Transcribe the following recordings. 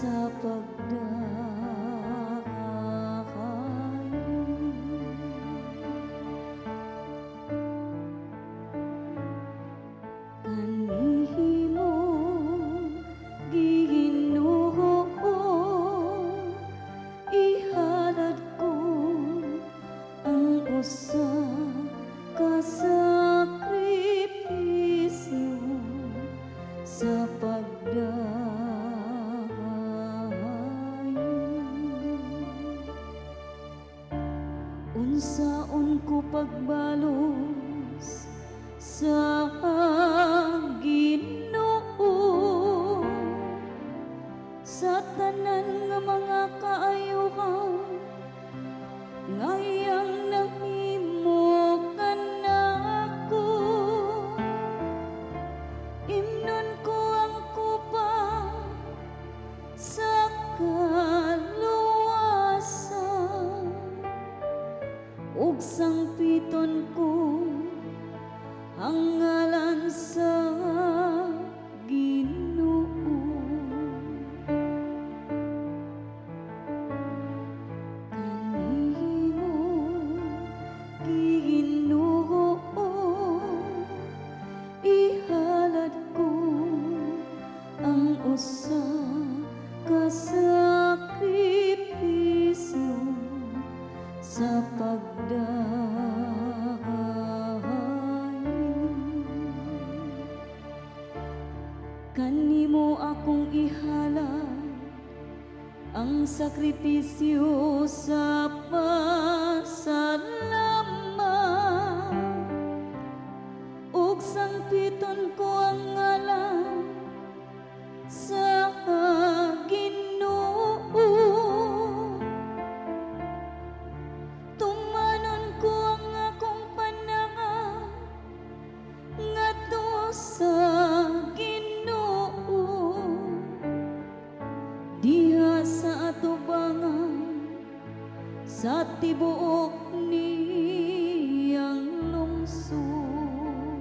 sa pagdakayo. Kanihimo Ginoo, ihalad ko ang usa ka sakripisyo sa pagdakayo. Unsaon ko pagbalos sa Ginoo sa tanan nga mga kaayuhan ngayang nahimo ka nako. Imnon ko ang kupa sa kaluwasan ug sangpiton ko ang ngalan sa Ginoo. Kanihimo Ginoo, ihalad ko ang usa ka sakripisyo sa pagdakayo. Kanimo akong ihalad ang sakripisyo sa pasalamat ug sangpiton ko ang ngalan sa Ginoo. Tumanon ko ang akong panangan ngadto sa Ginoo diha sa atubangan sa tibuok niyang lungsod.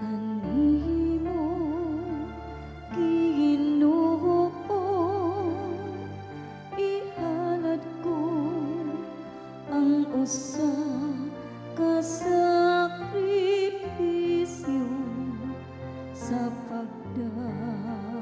Kanimo Ginoo, ihalad ko ang usa ka sakripisyo sa pagdakayo.